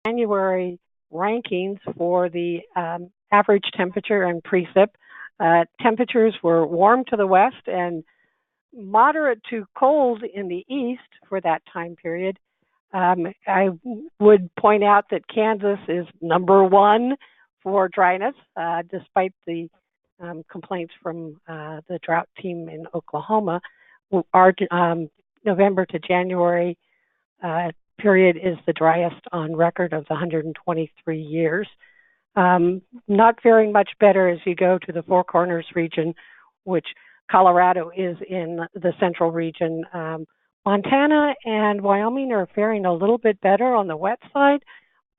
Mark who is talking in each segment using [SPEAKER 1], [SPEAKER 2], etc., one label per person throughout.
[SPEAKER 1] January rankings for the average temperature and precip. Temperatures were warm to the west and moderate to cold in the east for that time period. I would point out that Kansas is number one for dryness, despite the complaints from the drought team in Oklahoma. Our November to January period is the driest on record of the 123 years. Not very much better as you go to the Four Corners region, which Colorado is in the central region. Montana and Wyoming are faring a little bit better on the wet side,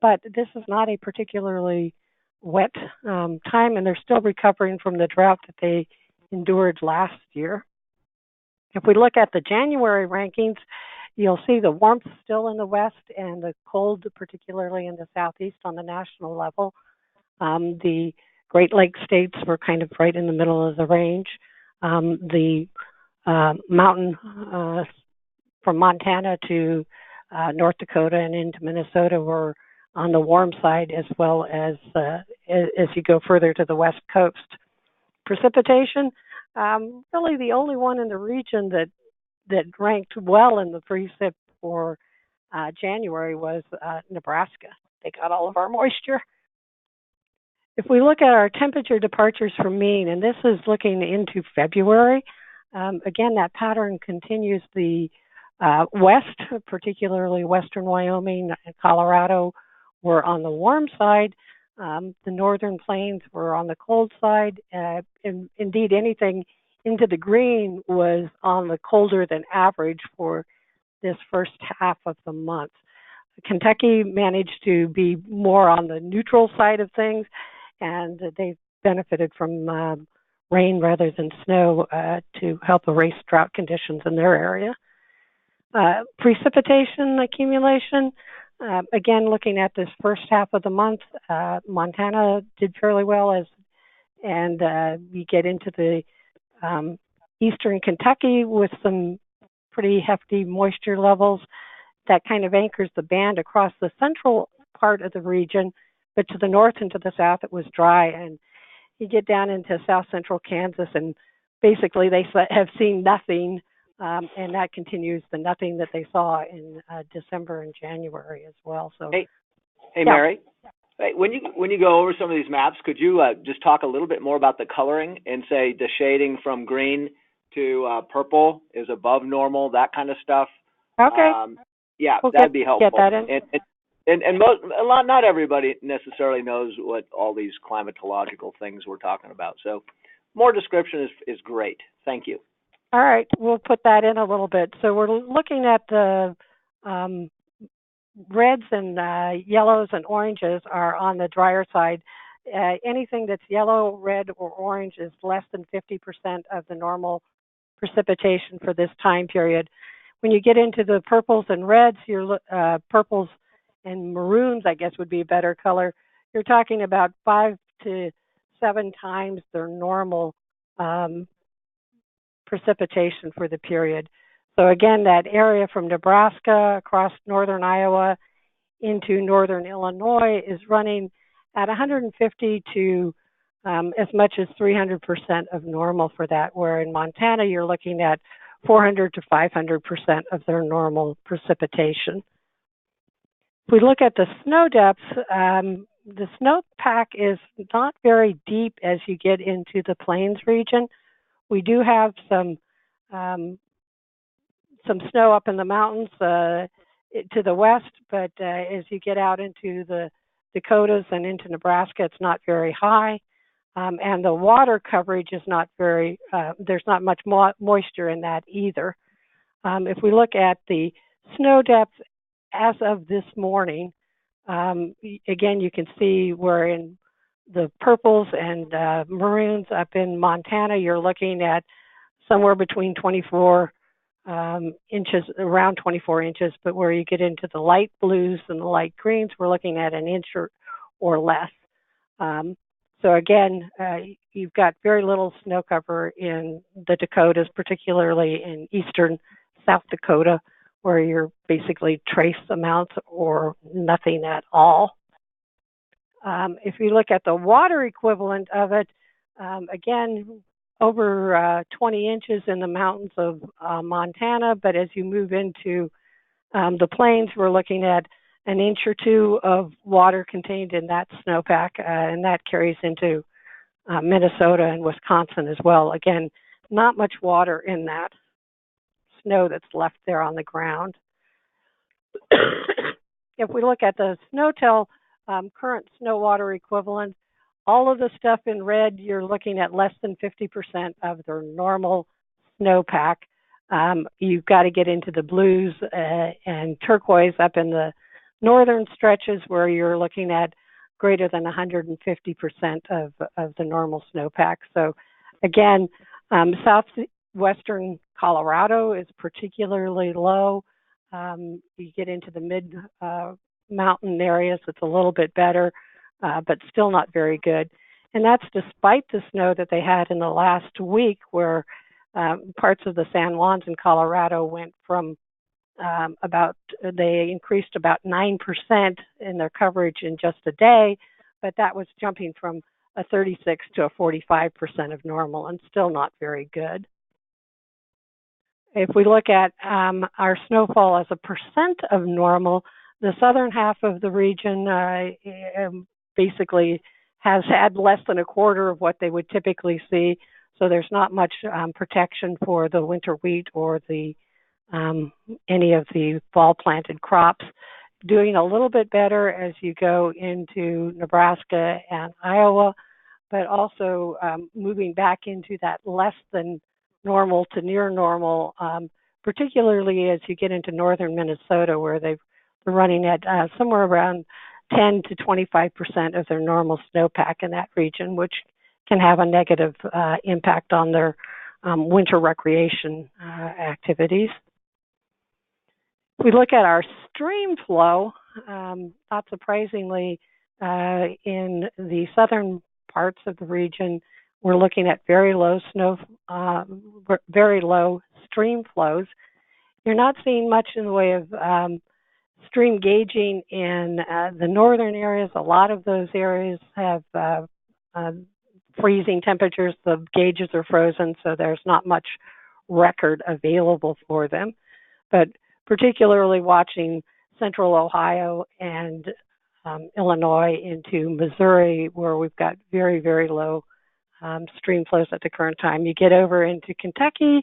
[SPEAKER 1] but this is not a particularly wet time, and they're still recovering from the drought that they endured last year. If we look at the January rankings, you'll see the warmth still in the west and the cold, particularly in the southeast on the national level. The Great Lakes states were kind of right in the middle of the range. The mountain from Montana to North Dakota and into Minnesota were on the warm side, as well as you go further to the west coast. Precipitation, really the only one in the region that ranked well in the precip for January was Nebraska. They got all of our moisture. If we look at our temperature departures from mean, and this is looking into February, again, that pattern continues. The west, particularly western Wyoming and Colorado, were on the warm side. The northern plains were on the cold side. And indeed, anything into the green was on the colder than average for this first half of the month. Kentucky managed to be more on the neutral side of things, and they benefited from rain rather than snow to help erase drought conditions in their area. Precipitation accumulation, again, looking at this first half of the month, Montana did fairly well, and we get into the eastern Kentucky with some pretty hefty moisture levels. That kind of anchors the band across the central part of the region, but to the north and to the south it was dry, and you get down into south central Kansas and basically they have seen nothing, and that continues the nothing that they saw in December and January as well. So,
[SPEAKER 2] hey
[SPEAKER 1] yeah.
[SPEAKER 2] Mary, hey, when you go over some of these maps, could you just talk a little bit more about the coloring and say the shading from green to purple is above normal, that kind of stuff?
[SPEAKER 1] Okay.
[SPEAKER 2] Yeah,
[SPEAKER 1] we'll
[SPEAKER 2] that'd be helpful.
[SPEAKER 1] Get that in.
[SPEAKER 2] And not everybody necessarily knows what all these climatological things we're talking about. So more description is great. Thank you.
[SPEAKER 1] All right, we'll put that in a little bit. So we're looking at the reds and yellows and oranges are on the drier side. Anything that's yellow, red, or orange is less than 50% of the normal precipitation for this time period. When you get into the purples and reds, purples and maroons, I guess would be a better color. You're talking about 5 to 7 times their normal precipitation for the period. So again, that area from Nebraska across northern Iowa into northern Illinois is running at 150 to as much as 300% of normal for that, where in Montana you're looking at 400 to 500% of their normal precipitation. If we look at the snow depths, the snowpack is not very deep as you get into the plains region. We do have some snow up in the mountains to the west, but as you get out into the Dakotas and into Nebraska, it's not very high. And the water coverage is not very, there's not much moisture in that either. If we look at the snow depth as of this morning, again, you can see we're in the purples and maroons up in Montana. You're looking at somewhere between 24 inches, around 24 inches, but where you get into the light blues and the light greens, we're looking at an inch or less. So again, you've got very little snow cover in the Dakotas, particularly in eastern South Dakota, where you're basically trace amounts or nothing at all. If you look at the water equivalent of it, again, over 20 inches in the mountains of Montana, but as you move into the plains, we're looking at an inch or two of water contained in that snowpack, and that carries into Minnesota and Wisconsin as well. Again, not much water in that snow that's left there on the ground. If we look at the SNOTEL current snow water equivalent, all of the stuff in red, you're looking at less than 50% of their normal snowpack. You've got to get into the blues and turquoise up in the northern stretches where you're looking at greater than 150% of the normal snowpack. So again, southwestern Colorado is particularly low. You get into the mid mountain areas, it's a little bit better, but still not very good. And that's despite the snow that they had in the last week, where parts of the San Juans in Colorado went from they increased about 9% in their coverage in just a day, but that was jumping from a 36 to a 45% of normal, and still not very good. If we look at our snowfall as a percent of normal, the southern half of the region basically has had less than a quarter of what they would typically see. So there's not much protection for the winter wheat or the any of the fall planted crops. Doing a little bit better as you go into Nebraska and Iowa, but also moving back into that less than normal to near normal, particularly as you get into northern Minnesota, where they're running at somewhere around 10 to 25% of their normal snowpack in that region, which can have a negative impact on their winter recreation activities. If we look at our stream flow, not surprisingly, in the southern parts of the region, we're looking at very low stream flows. You're not seeing much in the way of stream gauging in the northern areas. A lot of those areas have freezing temperatures. The gauges are frozen, so there's not much record available for them. But particularly watching central Ohio and Illinois into Missouri, where we've got very, very low stream flows at the current time. You get over into Kentucky,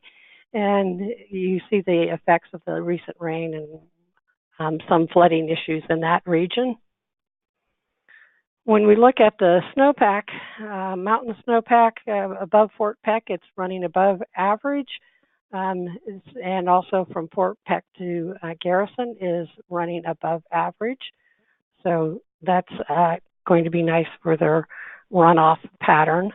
[SPEAKER 1] and you see the effects of the recent rain and some flooding issues in that region. When we look at the snowpack, mountain snowpack above Fort Peck, it's running above average. And also from Fort Peck to Garrison is running above average. So that's going to be nice for their runoff pattern.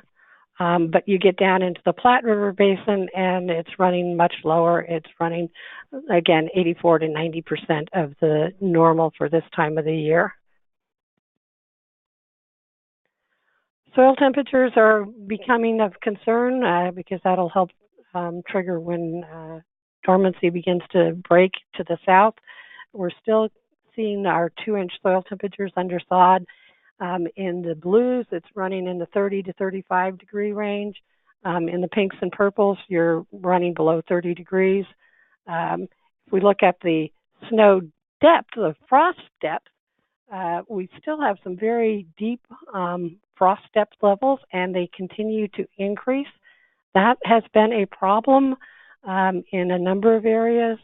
[SPEAKER 1] But you get down into the Platte River Basin and it's running much lower. It's running, again, 84 to 90% of the normal for this time of the year. Soil temperatures are becoming of concern because that'll help trigger when dormancy begins to break to the south. We're still seeing our 2-inch soil temperatures under sod. In the blues, it's running in the 30 to 35 degree range. In the pinks and purples, you're running below 30 degrees. If we look at the snow depth, the frost depth, we still have some very deep frost depth levels, and they continue to increase. That has been a problem in a number of areas.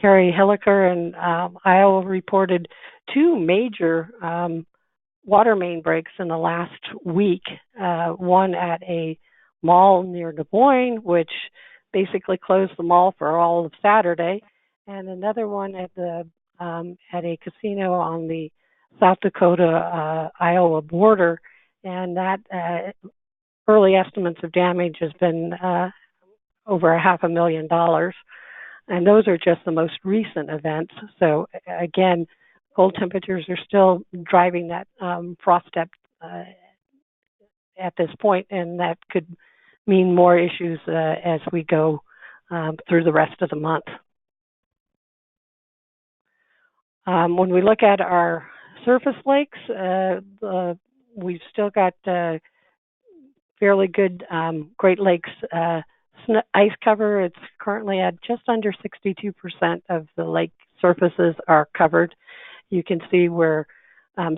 [SPEAKER 1] Harry Hilliker in Iowa reported 2 major water main breaks in the last week. One at a mall near Des Moines, which basically closed the mall for all of Saturday, and another one at a casino on the South Dakota Iowa border. And that early estimates of damage has been over $500,000. And those are just the most recent events. So again, cold temperatures are still driving that frost depth at this point, and that could mean more issues as we go through the rest of the month. When we look at our surface lakes, we've still got fairly good Great Lakes ice cover. It's currently at just under 62% of the lake surfaces are covered. You can see where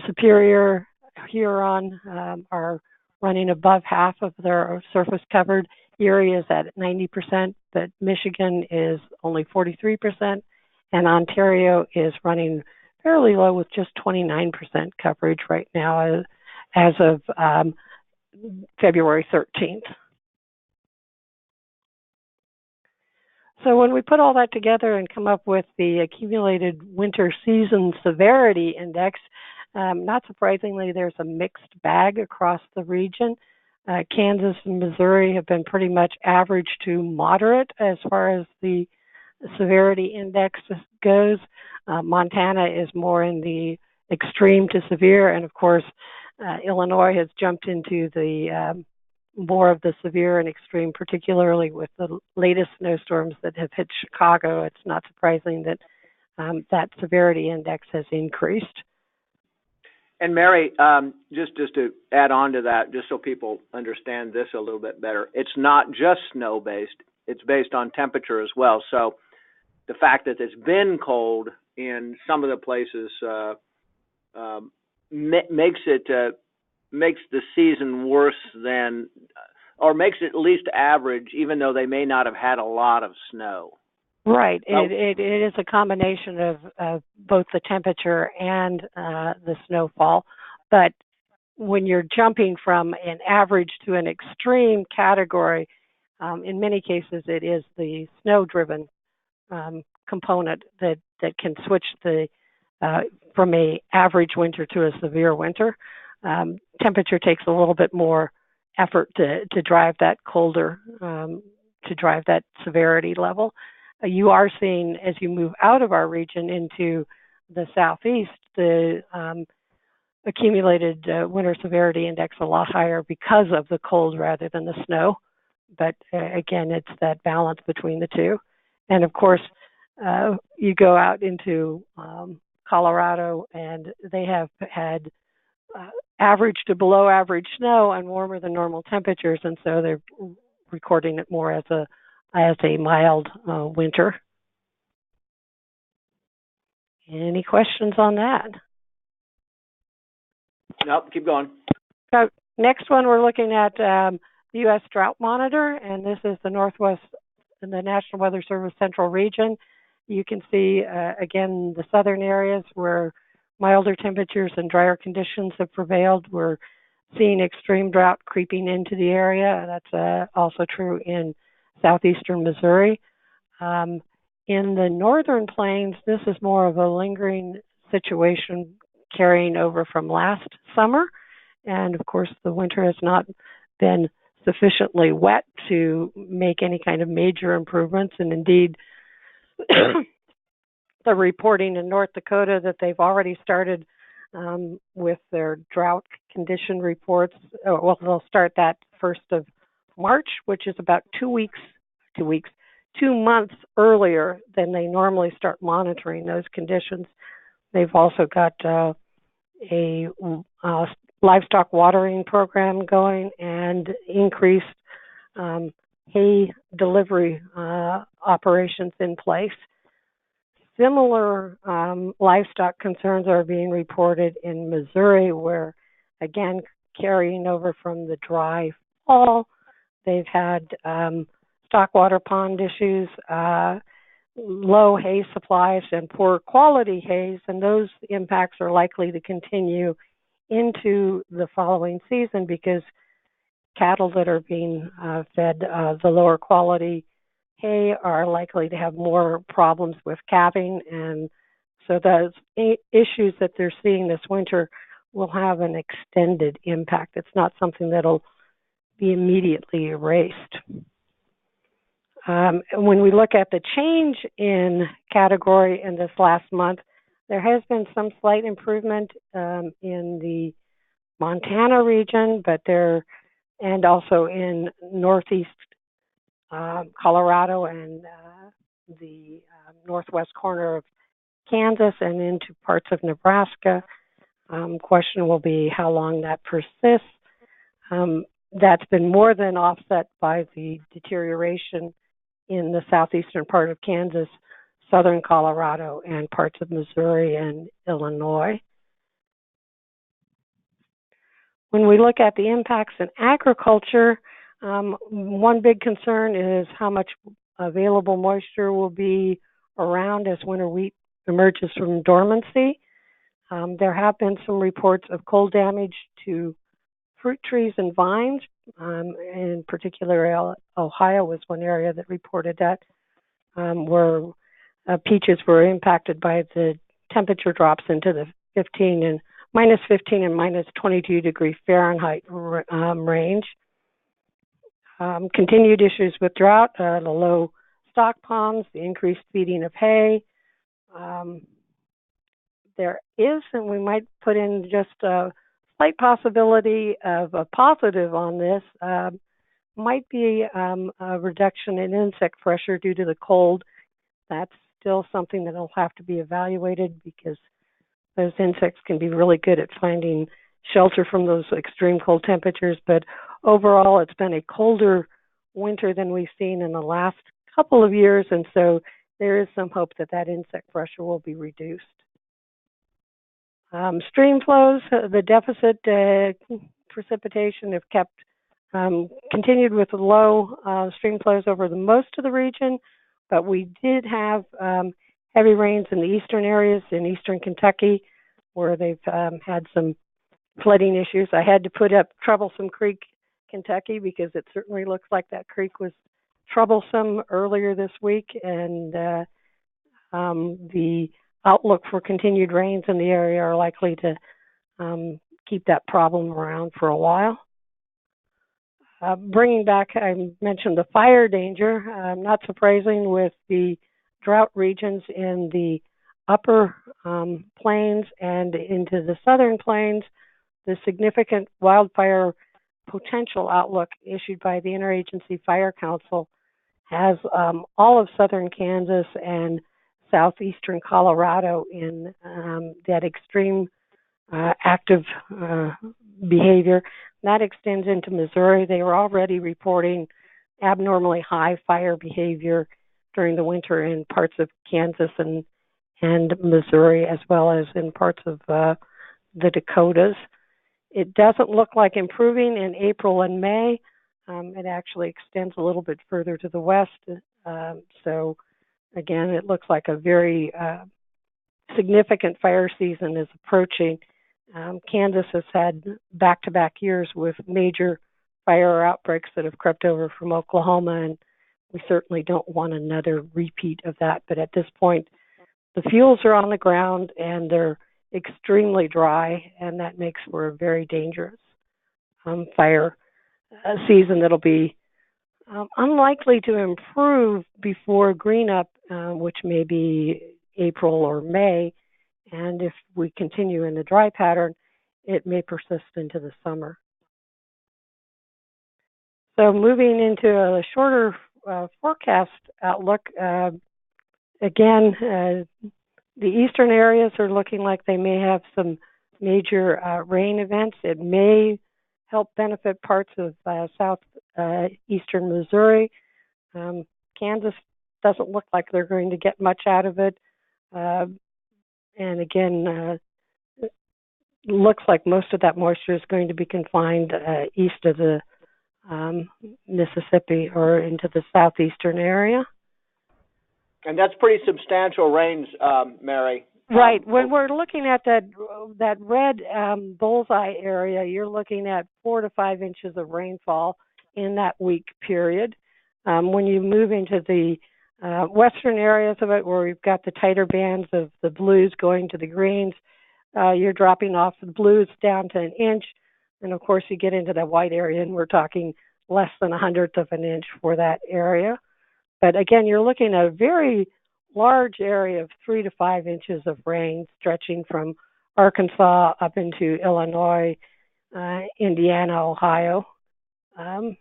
[SPEAKER 1] Superior, Huron are running above half of their surface covered. Erie is at 90%, but Michigan is only 43%, and Ontario is running fairly low with just 29% coverage right now as of February 13th. So when we put all that together and come up with the accumulated winter season severity index, not surprisingly, there's a mixed bag across the region. Kansas and Missouri have been pretty much average to moderate as far as the severity index goes. Montana is more in the extreme to severe, and of course, Illinois has jumped into the more of the severe and extreme, particularly with the latest snowstorms that have hit Chicago. It's not surprising that that severity index has increased.
[SPEAKER 2] And Mary, just to add on to that, just so people understand this a little bit better, it's not just snow-based, it's based on temperature as well. So the fact that it's been cold in some of the places makes the season worse than, or makes it at least average, even though they may not have had a lot of snow.
[SPEAKER 1] Right. It is a combination of both the temperature and the snowfall. But when you're jumping from an average to an extreme category, in many cases it is the snow-driven component that can switch from a average winter to a severe winter. Temperature takes a little bit more effort to drive that colder, to drive that severity level. You are seeing, as you move out of our region into the southeast, the accumulated winter severity index a lot higher because of the cold rather than the snow. But again, it's that balance between the two. And of course, you go out into Colorado, and they have had average to below average snow and warmer than normal temperatures, and so they're recording it more as a mild winter. Any questions on that?
[SPEAKER 2] Nope, keep going.
[SPEAKER 1] So next one, we're looking at the U.S. Drought Monitor, and this is the Northwest and the National Weather Service Central Region. You can see, again, the southern areas where milder temperatures and drier conditions have prevailed. We're seeing extreme drought creeping into the area. That's also true in southeastern Missouri. In the northern plains, this is more of a lingering situation carrying over from last summer. And of course, the winter has not been sufficiently wet to make any kind of major improvements. And indeed, the reporting in North Dakota that they've already started with their drought condition reports. Well, they'll start that 1st of March, which is about 2 months earlier than they normally start monitoring those conditions. They've also got a livestock watering program going and increased hay delivery operations in place. Similar livestock concerns are being reported in Missouri, where, again, carrying over from the dry fall, they've had stockwater pond issues, low hay supplies, and poor quality hays, and those impacts are likely to continue into the following season because cattle that are being fed the lower quality hay are likely to have more problems with calving, and so those issues that they're seeing this winter will have an extended impact. It's not something that'll be immediately erased. When we look at the change in category in this last month, there has been some slight improvement in the Montana region, and also in northeast Colorado and the northwest corner of Kansas and into parts of Nebraska. Question will be how long that persists. That's been more than offset by the deterioration in the southeastern part of Kansas, southern Colorado, and parts of Missouri and Illinois. When we look at the impacts in agriculture, one big concern is how much available moisture will be around as winter wheat emerges from dormancy. There have been some reports of cold damage to fruit trees and vines. In particular, Ohio was one area that reported that, where peaches were impacted by the temperature drops into the minus 15 and minus 22 degree Fahrenheit range. Continued issues with drought, the low stock ponds, the increased feeding of hay. There is, and we might put in just a slight possibility of a positive on this, might be a reduction in insect pressure due to the cold. That's still something that will have to be evaluated because those insects can be really good at finding shelter from those extreme cold temperatures. But overall, it's been a colder winter than we've seen in the last couple of years, and so there is some hope that that insect pressure will be reduced. Stream flows, the deficit precipitation have kept continued with low stream flows over most of the region, but we did have heavy rains in the eastern areas in eastern Kentucky where they've had some flooding issues. I had to put up Troublesome Creek, Kentucky, because it certainly looks like that creek was troublesome earlier this week, and the outlook for continued rains in the area are likely to keep that problem around for a while. Bringing back, I mentioned the fire danger, not surprising with the drought regions in the upper plains and into the southern plains. The significant wildfire potential outlook issued by the Interagency Fire Council has all of southern Kansas and southeastern Colorado in that extreme active behavior. That extends into Missouri. They were already reporting abnormally high fire behavior during the winter in parts of Kansas and Missouri, as well as in parts of the Dakotas. It doesn't look like improving in April and May. It actually extends a little bit further to the west. So again, it looks like a very significant fire season is approaching. Kansas has had back-to-back years with major fire outbreaks that have crept over from Oklahoma, and we certainly don't want another repeat of that. But at this point, the fuels are on the ground and they're extremely dry, and that makes for a very dangerous fire season that'll be unlikely to improve before green up, which may be April or May. And if we continue in the dry pattern, it may persist into the summer. So moving into a shorter forecast outlook, again, the eastern areas are looking like they may have some major rain events. It may help benefit parts of southeastern Missouri. Kansas doesn't look like they're going to get much out of it. And again, looks like most of that moisture is going to be confined east of the Mississippi or into the southeastern area.
[SPEAKER 2] And that's pretty substantial rains, Mary.
[SPEAKER 1] Right. When we're looking at that red bullseye area, you're looking at 4 to 5 inches of rainfall in that week period. When you move into the western areas of it, where we've got the tighter bands of the blues going to the greens, you're dropping off the blues down to an inch. And of course, you get into that white area, and we're talking less than 1/100 of an inch for that area. But again, you're looking at a very large area of 3 to 5 inches of rain stretching from Arkansas up into Illinois, Indiana, Ohio. And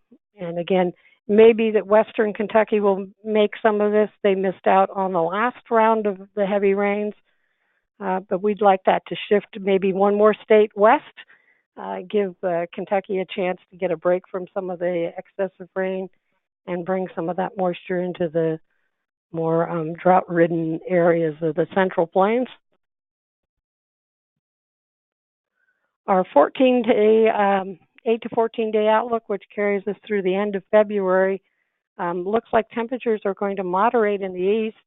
[SPEAKER 1] again, maybe that Western Kentucky will make some of this. They missed out on the last round of the heavy rains, but we'd like that to shift maybe one more state west, give Kentucky a chance to get a break from some of the excessive rain and bring some of that moisture into the more drought-ridden areas of the Central Plains. Our 8 to 14-day outlook, which carries us through the end of February, looks like temperatures are going to moderate in the east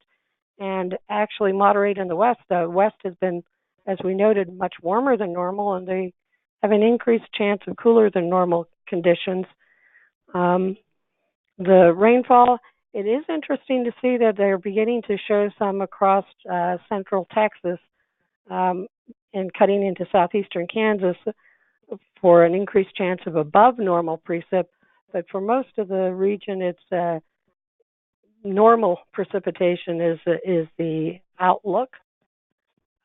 [SPEAKER 1] and actually moderate in the west. The west has been, as we noted, much warmer than normal, and they have an increased chance of cooler than normal conditions. The rainfall, it is interesting to see that they're beginning to show some across central Texas and cutting into southeastern Kansas for an increased chance of above normal precip. But for most of the region, it's normal precipitation is the outlook.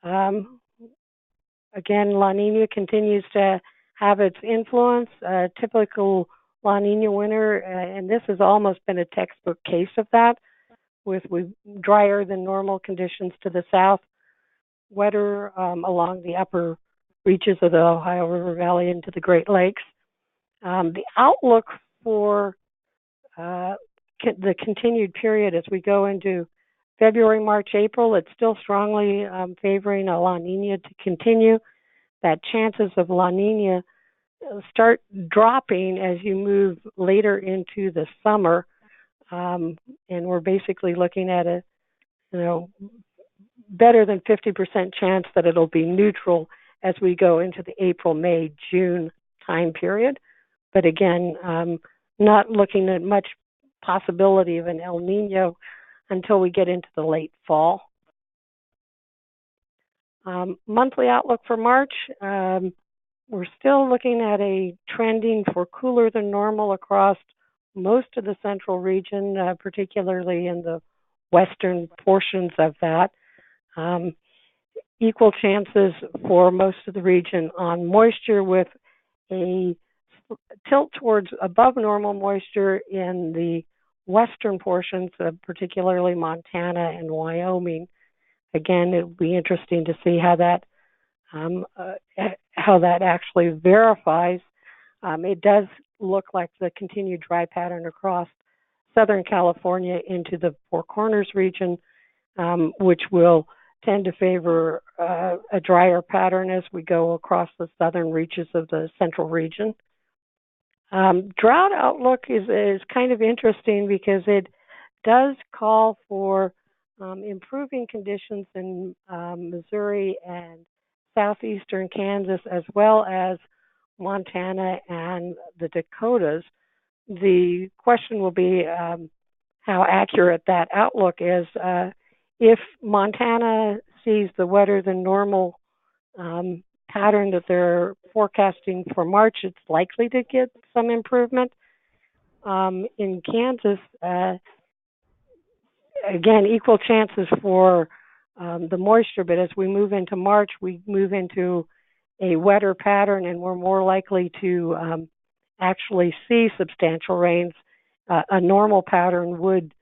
[SPEAKER 1] Again, La Nina continues to have its influence. Typical La Nina winter, and this has almost been a textbook case of that, with drier than normal conditions to the south, wetter along the upper reaches of the Ohio River Valley into the Great Lakes. The outlook for the continued period as we go into February, March, April, it's still strongly favoring a La Nina to continue. That chances of La Nina start dropping as you move later into the summer, and we're basically looking at a better than 50% chance that it'll be neutral as we go into the April, May, June time period. But again, not looking at much possibility of an El Nino until we get into the late fall. Monthly outlook for March, we're still looking at a trending for cooler than normal across most of the central region, particularly in the western portions of that. Equal chances for most of the region on moisture, with a tilt towards above normal moisture in the western portions, particularly Montana and Wyoming. Again, it will be interesting to see how that actually verifies. It does look like the continued dry pattern across Southern California into the Four Corners region, which will tend to favor a drier pattern as we go across the southern reaches of the central region. Drought outlook is kind of interesting because it does call for improving conditions in Missouri and southeastern Kansas, as well as Montana and the Dakotas. The question will be how accurate that outlook is. If Montana sees the wetter than normal pattern that they're forecasting for March, it's likely to get some improvement. In Kansas, again, equal chances for the moisture, but as we move into March, we move into a wetter pattern, and we're more likely to actually see substantial rains. A normal pattern would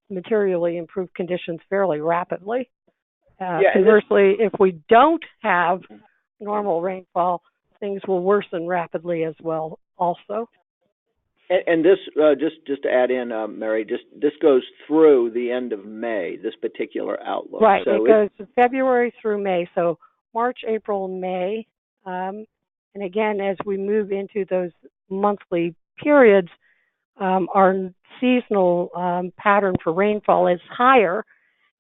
[SPEAKER 1] materially improve conditions fairly rapidly. Conversely, if we don't have normal rainfall, things will worsen rapidly as well also.
[SPEAKER 2] And this, just to add in, Mary, this goes through the end of May, this particular outlook.
[SPEAKER 1] Right,
[SPEAKER 2] so
[SPEAKER 1] it goes February through May, so March, April, May. And again, as we move into those monthly periods, our seasonal pattern for rainfall is higher,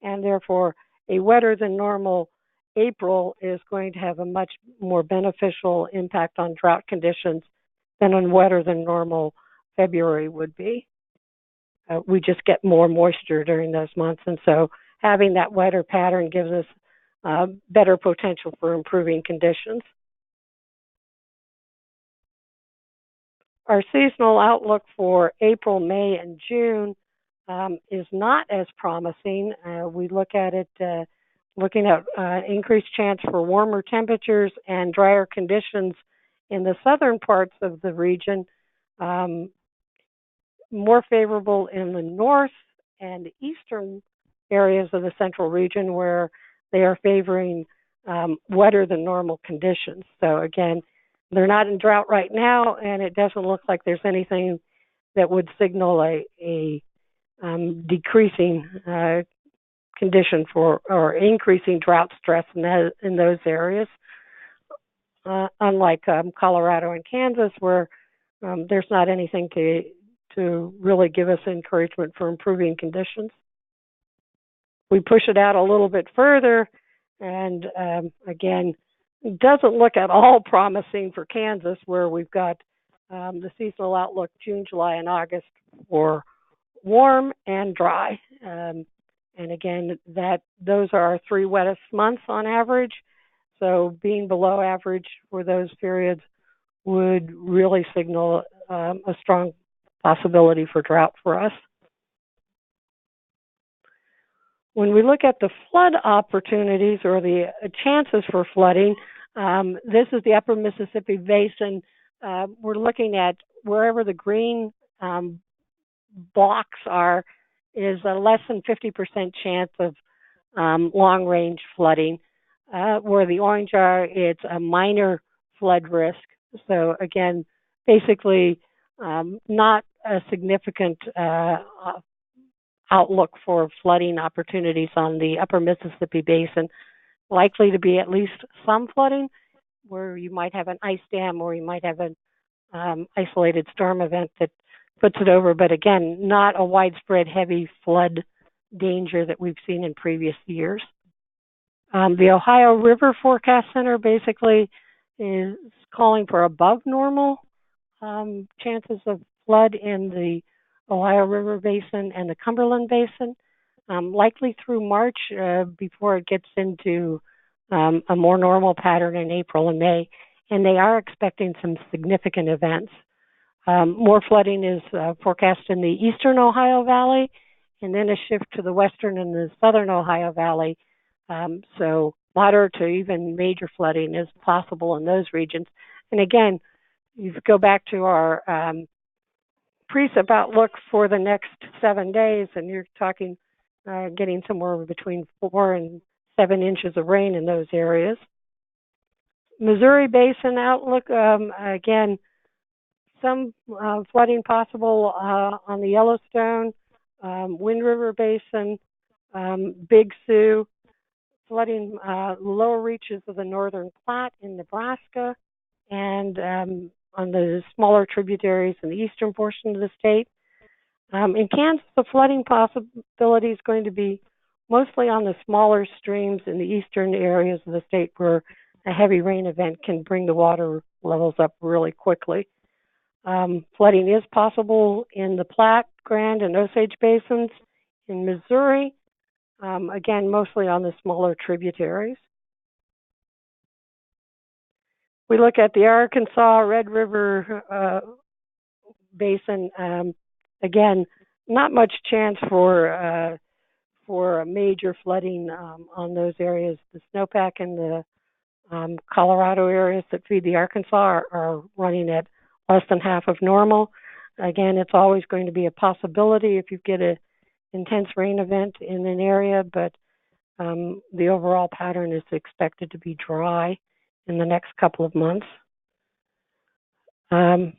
[SPEAKER 1] and therefore a wetter than normal April is going to have a much more beneficial impact on drought conditions than a wetter than normal February would be. We just get more moisture during those months, and so having that wetter pattern gives us better potential for improving conditions. Our seasonal outlook for April, May, and June is not as promising. We look at it looking at increased chance for warmer temperatures and drier conditions in the southern parts of the region. more favorable in the north and eastern areas of the central region where they are favoring wetter than normal conditions. So again, they're not in drought right now, and it doesn't look like there's anything that would signal a decreasing condition for or increasing drought stress in those areas. Unlike Colorado and Kansas, where there's not anything to really give us encouragement for improving conditions. We push it out a little bit further, and again, it doesn't look at all promising for Kansas, where we've got the seasonal outlook June, July, and August for warm and dry. And again, those are our 3 wettest months on average. So being below average for those periods would really signal a strong possibility for drought for us. When we look at the flood opportunities or the chances for flooding, this is the upper Mississippi Basin. We're looking at wherever the green blocks are is a less than 50% chance of long-range flooding. Where the orange are, it's a minor flood risk. So again, basically not a significant outlook for flooding opportunities on the upper Mississippi Basin. Likely to be at least some flooding, where you might have an ice dam or you might have an isolated storm event that puts it over, but again, not a widespread heavy flood danger that we've seen in previous years. The Ohio River Forecast Center basically is calling for above normal chances of flood in the Ohio River Basin and the Cumberland Basin, likely through March before it gets into a more normal pattern in April and May. And they are expecting some significant events. More flooding is forecast in the eastern Ohio Valley, and then a shift to the western and the southern Ohio Valley. So moderate to even major flooding is possible in those regions. And again, you go back to our precip outlook for the next 7 days, and you're talking getting somewhere between 4 and 7 inches of rain in those areas. Missouri Basin outlook, again, some flooding possible on the Yellowstone, Wind River Basin, Big Sioux, flooding lower reaches of the northern Platte in Nebraska, and on the smaller tributaries in the eastern portion of the state. In Kansas, the flooding possibility is going to be mostly on the smaller streams in the eastern areas of the state where a heavy rain event can bring the water levels up really quickly. Flooding is possible in the Platte, Grand, and Osage basins in Missouri, again, mostly on the smaller tributaries. We look at the Arkansas Red River Basin. Again, not much chance for a major flooding on those areas. The snowpack in the Colorado areas that feed the Arkansas are running at less than half of normal. Again, it's always going to be a possibility if you get an intense rain event in an area, but the overall pattern is expected to be dry in the next couple of months. Kind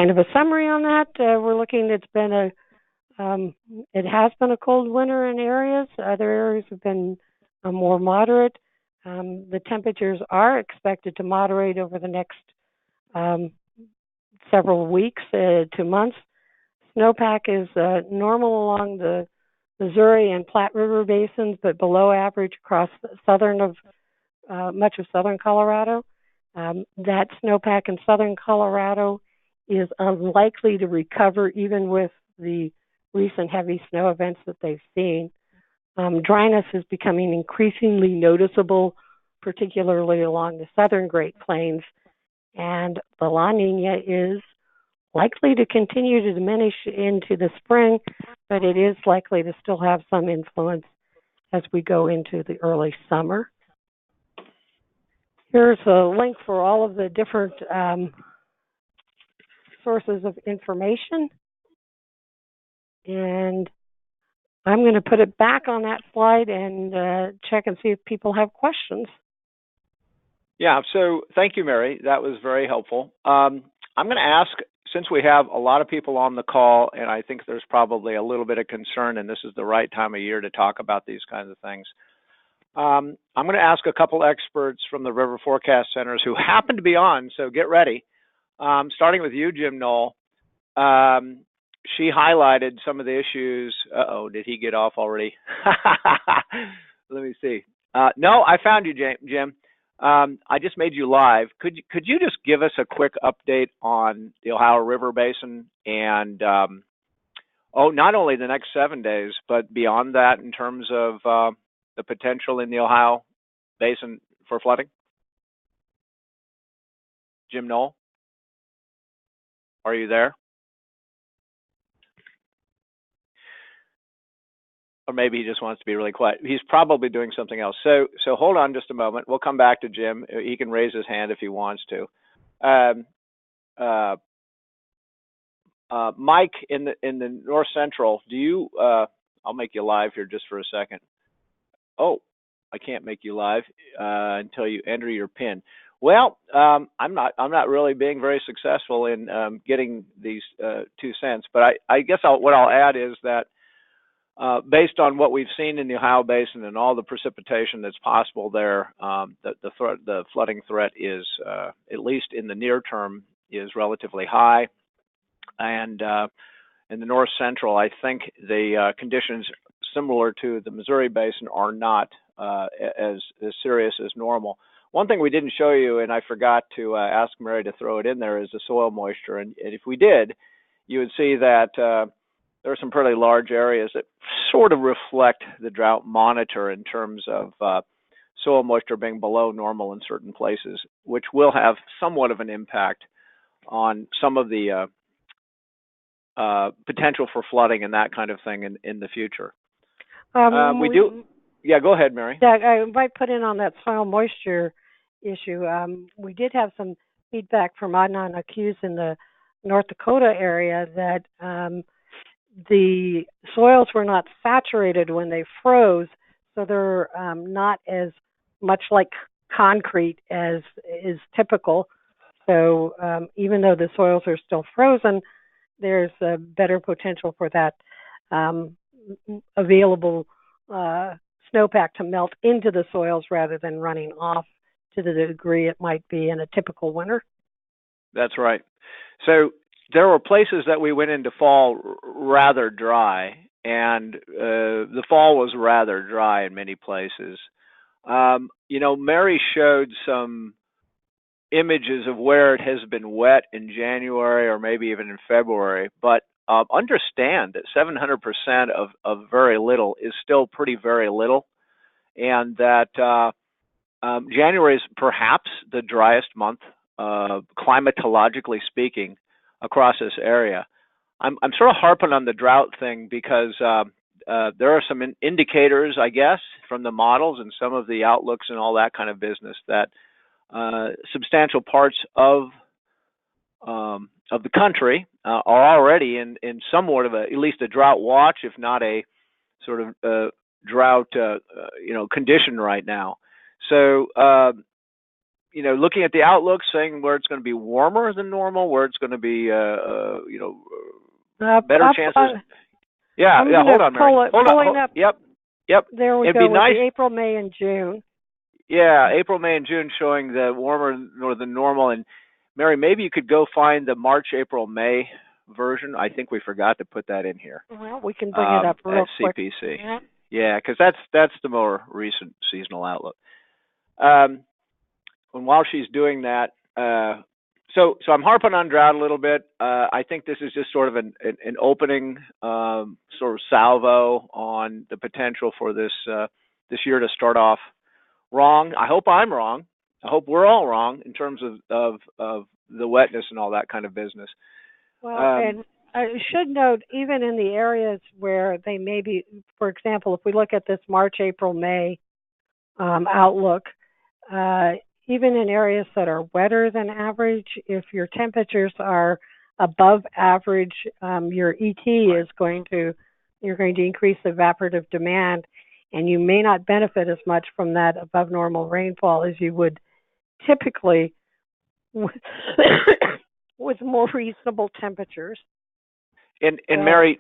[SPEAKER 1] of a summary on that. We're looking. It has been a cold winter in areas. Other areas have been more moderate. The temperatures are expected to moderate over the next several weeks to months. Snowpack is normal along the Missouri and Platte River basins, but below average across much of southern Colorado. That snowpack in southern Colorado is unlikely to recover even with the recent heavy snow events that they've seen. Dryness is becoming increasingly noticeable, particularly along the southern Great Plains, and the La Nina is likely to continue to diminish into the spring, but it is likely to still have some influence as we go into the early summer. Here's a link for all of the different sources of information And I'm going to put it back on that slide and check and see if people have questions.
[SPEAKER 2] Yeah, so thank you, Mary. That was very helpful. I'm going to ask, since we have a lot of people on the call, and I think there's probably a little bit of concern, and this is the right time of year to talk about these kinds of things. I'm going to ask a couple experts from the River Forecast Centers who happen to be on, so get ready. Starting with you, Jim Knoll. She highlighted some of the issues. Uh-oh, did he get off already? Let me see. No, I found you, Jim. I just made you live. Could you just give us a quick update on the Ohio River Basin and not only the next 7 days, but beyond that in terms of the potential in the Ohio Basin for flooding? Jim Knoll, are you there? Or maybe he just wants to be really quiet. He's probably doing something else. So hold on just a moment. We'll come back to Jim. He can raise his hand if he wants to. Mike in the North Central, do you? I'll make you live here just for a second. Oh, I can't make you live until you enter your PIN. Well, I'm not really being very successful in getting these 2 cents. But I guess what I'll add is that. Based on what we've seen in the Ohio Basin and all the precipitation that's possible there, the flooding threat is, at least in the near term, is relatively high. And in the North Central, I think the conditions similar to the Missouri Basin are not as serious as normal. One thing we didn't show you, and I forgot to ask Mary to throw it in there, is the soil moisture. And if we did, you would see that there are some pretty large areas that sort of reflect the drought monitor in terms of soil moisture being below normal in certain places, which will have somewhat of an impact on some of the potential for flooding and that kind of thing in the future. We do. Yeah, go ahead, Mary.
[SPEAKER 1] I might put in on that soil moisture issue. We did have some feedback from Adnan Accused in the North Dakota area that the soils were not saturated when they froze, so they're not as much like concrete as is typical. So even though the soils are still frozen, there's a better potential for that available snowpack to melt into the soils rather than running off to the degree it might be in a typical winter.
[SPEAKER 2] That's right. So there were places that we went into fall rather dry, and the fall was rather dry in many places. Mary showed some images of where it has been wet in January or maybe even in February, but understand that 700% of very little is still pretty very little, and that January is perhaps the driest month, climatologically speaking, across this area. I'm sort of harping on the drought thing because there are some indicators, I guess, from the models and some of the outlooks and all that kind of business that substantial parts of the country are already in somewhat of at least a drought watch, if not a sort of drought condition right now. So looking at the outlook, saying where it's going to be warmer than normal, where it's going to be better chances. Hold on, Mary. Hold on. Yep.
[SPEAKER 1] There we
[SPEAKER 2] It'd
[SPEAKER 1] go.
[SPEAKER 2] Be nice.
[SPEAKER 1] April, May, and June.
[SPEAKER 2] Yeah, April, May, and June showing the warmer than normal. And Mary, maybe you could go find the March, April, May version. I think we forgot to put that in here.
[SPEAKER 1] Well, we can bring it up real quick.
[SPEAKER 2] CPC. Yeah, because that's the more recent seasonal outlook. And while she's doing that, so I'm harping on drought a little bit. I think this is just sort of an opening sort of salvo on the potential for this year to start off wrong. I hope I'm wrong. I hope we're all wrong in terms of the wetness and all that kind of business.
[SPEAKER 1] Well, and I should note, even in the areas where they may be, for example, if we look at this March, April, May outlook, even in areas that are wetter than average, if your temperatures are above average, your ET is going to you're going to increase the evaporative demand, and you may not benefit as much from that above normal rainfall as you would typically with more reasonable temperatures.
[SPEAKER 2] And Mary,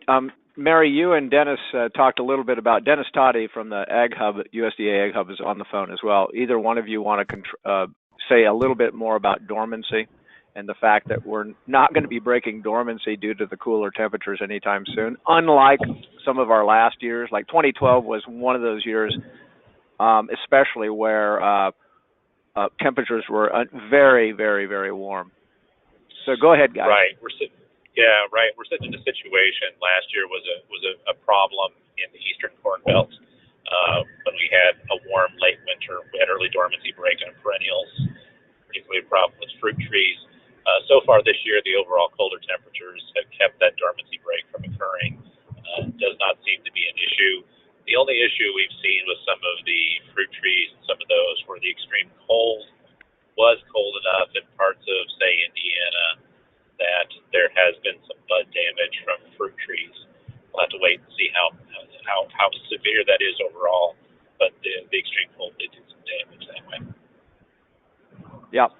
[SPEAKER 2] you and Dennis talked a little bit about Dennis Toddy from the Ag Hub, USDA Ag Hub, is on the phone as well. Either one of you want to say a little bit more about dormancy and the fact that we're not going to be breaking dormancy due to the cooler temperatures anytime soon, unlike some of our last years. Like 2012 was one of those years, especially where temperatures were very, very, very warm. So go ahead, guys.
[SPEAKER 3] Right. We're sitting in a situation. Last year was a problem in the eastern corn belt when we had a warm late winter. We had early dormancy break on perennials, particularly a problem with fruit trees. So far this year, the overall colder temperatures have kept that dormancy break from occurring. Does not seem to be an issue. The only issue we've seen with some of the fruit trees and some of those where the extreme cold was cold enough in parts of, say, Indiana, that there has been some bud damage from fruit trees. We'll have to wait and see how severe that is overall. But the extreme cold did do some damage that way.
[SPEAKER 2] Yeah.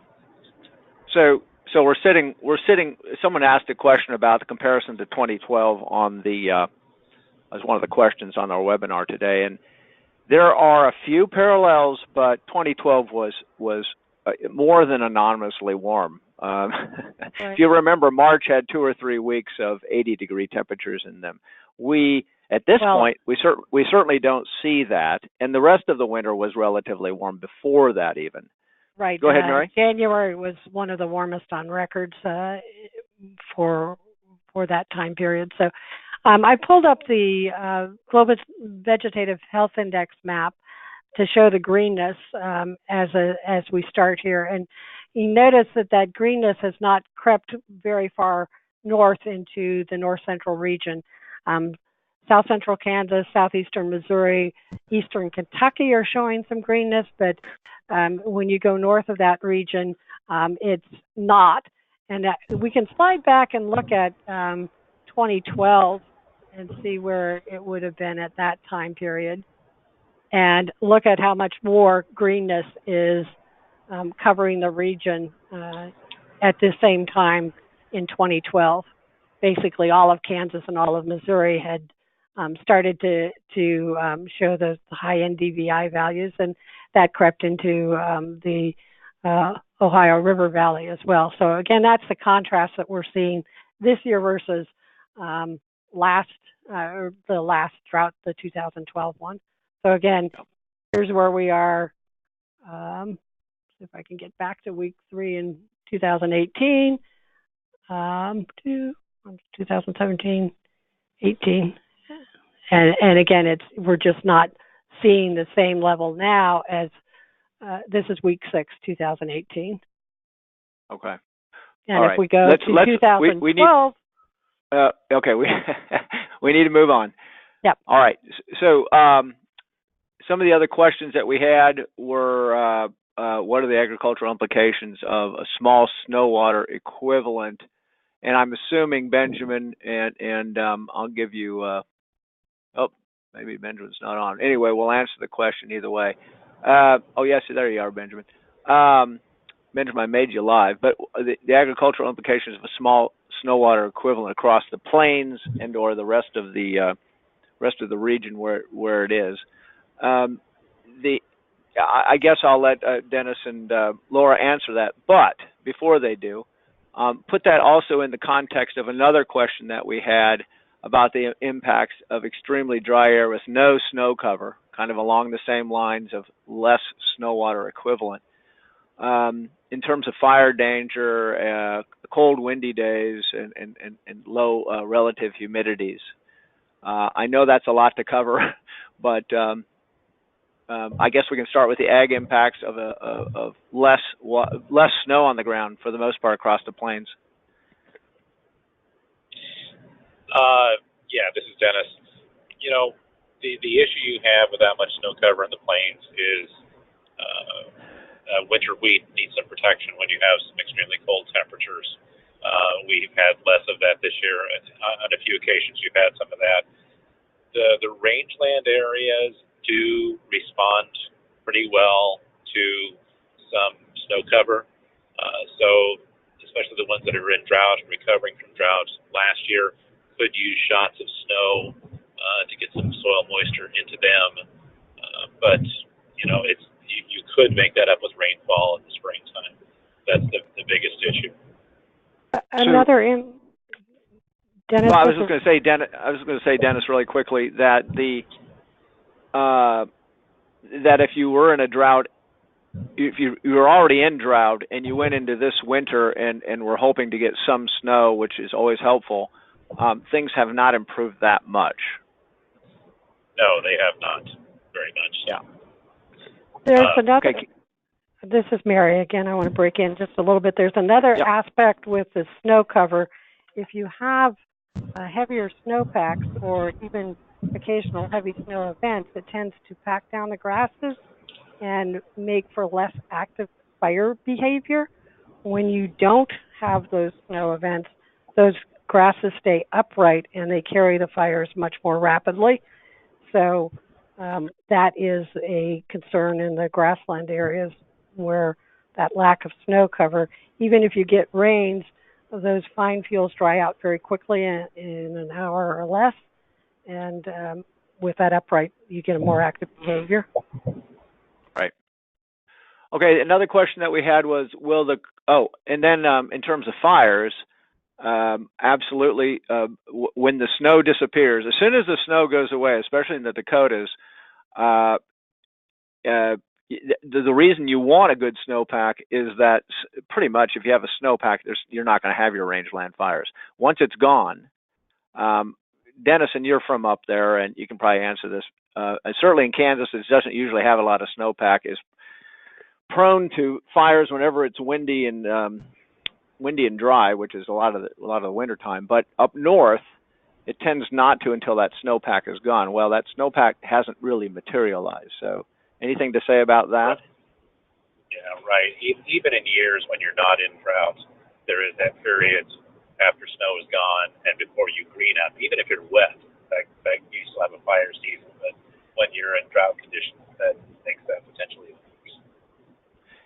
[SPEAKER 2] So we're sitting. Someone asked a question about the comparison to 2012 on the as one of the questions on our webinar today, and there are a few parallels, but 2012 was more than anonymously warm.
[SPEAKER 1] Right.
[SPEAKER 2] If you remember, March had 2 or 3 weeks of 80-degree temperatures in them. At this point, we certainly don't see that, and the rest of the winter was relatively warm before that even.
[SPEAKER 1] Right.
[SPEAKER 2] Go ahead, Mary.
[SPEAKER 1] January was one of the warmest on records for that time period. So I pulled up the Global Vegetative Health Index map to show the greenness as we start here. And you notice that greenness has not crept very far north into the north central region. South central Kansas, southeastern Missouri, eastern Kentucky are showing some greenness, but when you go north of that region, it's not. And we can slide back and look at 2012 and see where it would have been at that time period, and look at how much more greenness is covering the region at the same time in 2012. Basically, all of Kansas and all of Missouri had started to show the high NDVI values, and that crept into the Ohio River Valley as well. So again, that's the contrast that we're seeing this year versus the last drought, the 2012 one. So again, here's where we are. If I can get back to week 3 in 2018, to 2017, 18. And again, we're just not seeing the same level now as this is week 6, 2018.
[SPEAKER 2] Okay.
[SPEAKER 1] And
[SPEAKER 2] all
[SPEAKER 1] if
[SPEAKER 2] right.
[SPEAKER 1] we go to 2012,
[SPEAKER 2] okay, we need to move on.
[SPEAKER 1] Yep.
[SPEAKER 2] All right. So some of the other questions that we had were what are the agricultural implications of a small snow water equivalent? And I'm assuming Benjamin and I'll give you. Maybe Benjamin's not on. Anyway, we'll answer the question either way. Yes, there you are, Benjamin. Benjamin, I made you live. But the agricultural implications of a small snow water equivalent across the plains and/or the rest of the region where it is. I guess I'll let Dennis and Laura answer that. But before they do, put that also in the context of another question that we had about the impacts of extremely dry air with no snow cover, kind of along the same lines of less snow water equivalent. In terms of fire danger, cold, windy days, and low relative humidities. I know that's a lot to cover, but I guess we can start with the ag impacts of less snow on the ground for the most part across the plains.
[SPEAKER 3] Yeah, this is Dennis. You know, the issue you have with that much snow cover in the plains is winter wheat needs some protection when you have some extremely cold temperatures. We've had less of that this year. On a few occasions, you've had some of that. the rangeland areas do respond pretty well to some snow cover. So especially the ones that are in drought and recovering from drought last year could use shots of snow to get some soil moisture into them. But you could make that up with rainfall in the springtime. That's the biggest issue.
[SPEAKER 1] Another Dennis.
[SPEAKER 2] Well, I was just going to say, Dennis, really quickly that that if you were in a drought, if you were already in drought and you went into this winter and were hoping to get some snow, which is always helpful, things have not improved that much.
[SPEAKER 3] No, they have not very much.
[SPEAKER 2] Yeah.
[SPEAKER 1] There's another.
[SPEAKER 2] Okay.
[SPEAKER 1] This is Mary again. I want to break in just a little bit. There's another aspect with the snow cover. If you have heavier snowpacks or even occasional heavy snow events, it tends to pack down the grasses and make for less active fire behavior. When you don't have those snow events, those grasses stay upright and they carry the fires much more rapidly. So that is a concern in the grassland areas where that lack of snow cover, even if you get rains, those fine fuels dry out very quickly in an hour or less. And with that upright, you get a more active behavior.
[SPEAKER 2] Right. Okay, another question that we had was, in terms of fires, absolutely, when the snow disappears, as soon as the snow goes away, especially in the Dakotas, the reason you want a good snowpack is that pretty much if you have a snowpack, you're not going to have your rangeland fires. Once it's gone, Dennis, and you're from up there, and you can probably answer this. Certainly in Kansas, it doesn't usually have a lot of snowpack. Is prone to fires whenever it's windy and dry, which is a lot of the winter time. But up north, it tends not to until that snowpack is gone. Well, that snowpack hasn't really materialized. So, anything to say about that?
[SPEAKER 3] Yeah, right. Even in years when you're not in drought, there is that period after snow is gone and before you green up, even if you're wet. In fact, you still have a fire season, but when you're in drought conditions, that makes that potentially worse.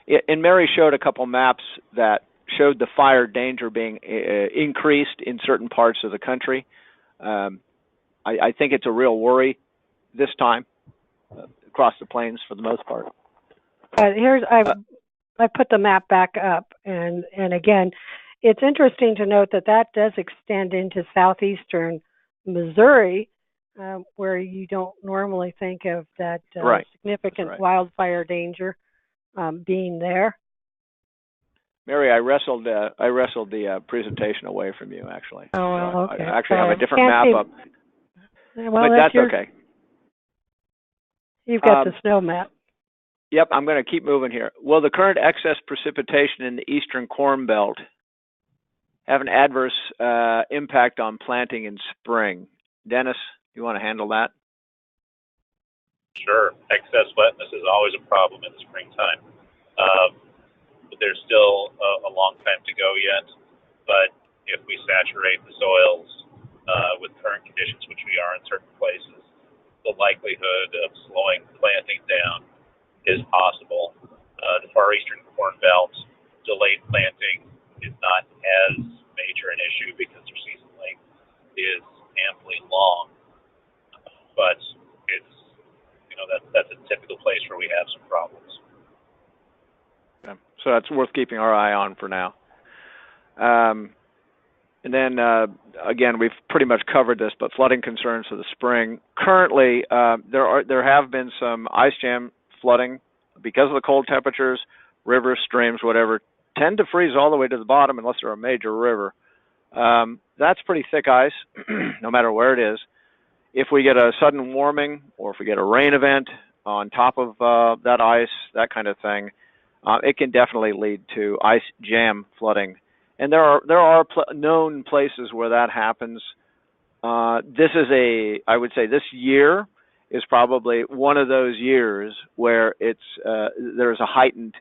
[SPEAKER 2] Yeah, and Mary showed a couple maps that showed the fire danger being increased in certain parts of the country. I think it's a real worry this time across the plains for the most part.
[SPEAKER 1] I put the map back up, and again, it's interesting to note that does extend into southeastern Missouri, where you don't normally think of that significant wildfire danger being there.
[SPEAKER 2] Mary, I wrestled the presentation away from you, actually.
[SPEAKER 1] Oh, well, okay.
[SPEAKER 2] I actually have a different map up.
[SPEAKER 1] Well,
[SPEAKER 2] but that's okay.
[SPEAKER 1] You've got the snow map.
[SPEAKER 2] Yep, I'm going to keep moving here. Will the current excess precipitation in the eastern Corn Belt have an adverse impact on planting in spring? Dennis, you want to handle that?
[SPEAKER 3] Sure. Excess wetness is always a problem in the springtime. But there's still a long time to go yet. But if we saturate the soils with current conditions, which we are in certain places, the likelihood of slowing planting down is possible. The far eastern Corn Belt, delayed planting is not as major an issue because their season length is amply long. But it's, that's a typical place where we have some problems.
[SPEAKER 2] Okay. So that's worth keeping our eye on for now. And then, again, we've pretty much covered this, but flooding concerns for the spring. Currently, there have been some ice jam flooding because of the cold temperatures. Rivers, streams, whatever, tend to freeze all the way to the bottom unless they're a major river. That's pretty thick ice, no matter where it is. If we get a sudden warming or if we get a rain event on top of that ice, that kind of thing, it can definitely lead to ice jam flooding. And there are known places where that happens. I would say this year is probably one of those years where there's a heightened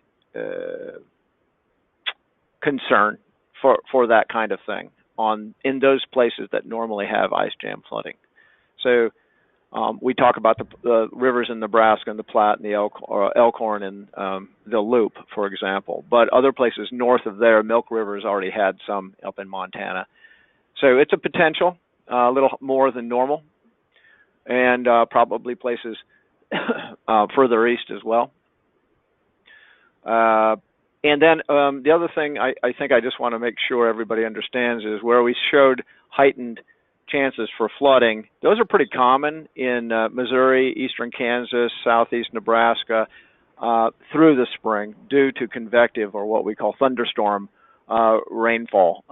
[SPEAKER 2] concern for that kind of thing in those places that normally have ice jam flooding. So We talk about the rivers in Nebraska and the Platte and the Elkhorn and the Loop, for example. But other places north of there, Milk River's already had some up in Montana. So it's a potential, a little more than normal, and probably places further east as well. And then the other thing I think I just want to make sure everybody understands is where we showed heightened chances for flooding. Those are pretty common in Missouri, eastern Kansas, southeast Nebraska through the spring due to convective, or what we call thunderstorm rainfall.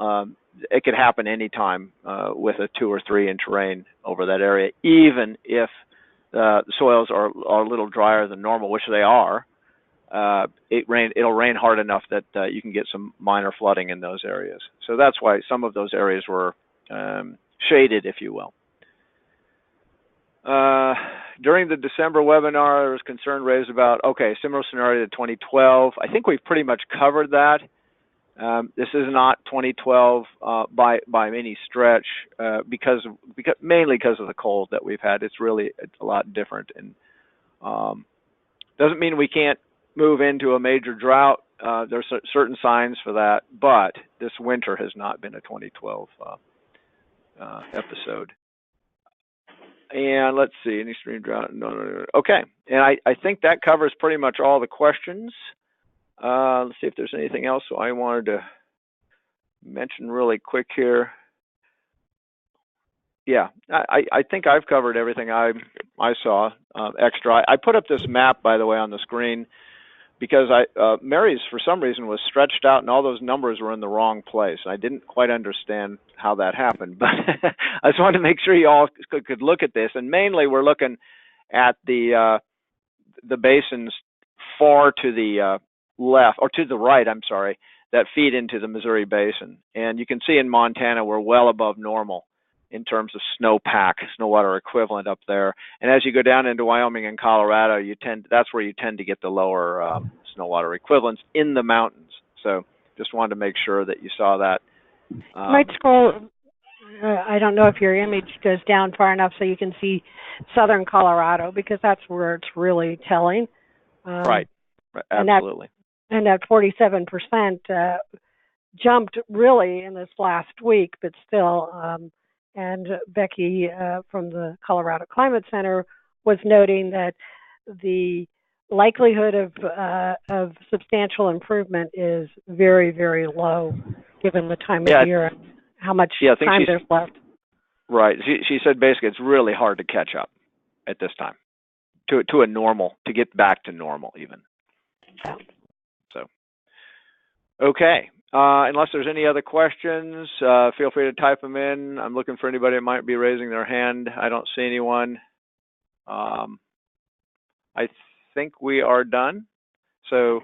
[SPEAKER 2] It could happen anytime with a 2 or 3 inch rain over that area, even if the soils are a little drier than normal, which they are. It'll rain hard enough that you can get some minor flooding in those areas. So that's why some of those areas were shaded, if you will. During the December webinar, there was concern raised about, similar scenario to 2012. I think we've pretty much covered that. This is not 2012 by any stretch, mainly because of the cold that we've had. It's a lot different, and doesn't mean we can't move into a major drought. There's certain signs for that, but this winter has not been a 2012 episode. And let's see, any extreme drought? No. Okay, and I think that covers pretty much all the questions. Let's see if there's anything else I wanted to mention really quick here. Yeah, I think I've covered everything I saw extra. I put up this map, by the way, on the screen because Mary's, for some reason, was stretched out and all those numbers were in the wrong place. I didn't quite understand how that happened, but I just wanted to make sure you all could look at this. And mainly we're looking at the basins far to the left, or to the right, I'm sorry, that feed into the Missouri Basin. And you can see in Montana we're well above normal in terms of snowpack, snow water equivalent up there. And as you go down into Wyoming and Colorado, that's where you tend to get the lower snow water equivalents in the mountains. So just wanted to make sure that you saw that.
[SPEAKER 1] You might scroll, I don't know if your image goes down far enough so you can see southern Colorado, because that's where it's really telling.
[SPEAKER 2] Right, absolutely.
[SPEAKER 1] And that 47% jumped really in this last week, but still. And Becky from the Colorado Climate Center was noting that the likelihood of substantial improvement is very, very low, given the time of year and how much time there's left.
[SPEAKER 2] Right. She said basically it's really hard to catch up at this time to a normal, to get back to normal even.
[SPEAKER 1] Yeah.
[SPEAKER 2] So, okay. Unless there's any other questions, feel free to type them in. I'm looking for anybody that might be raising their hand. I don't see anyone. I think we are done. So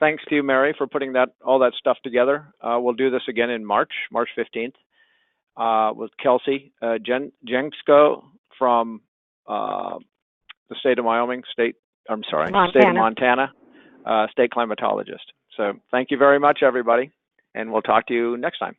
[SPEAKER 2] thanks to you, Mary, for putting all that stuff together. We'll do this again in March 15th, with Kelsey Jensko from the state of Wyoming, state of Montana, state climatologist. So thank you very much, everybody. And we'll talk to you next time.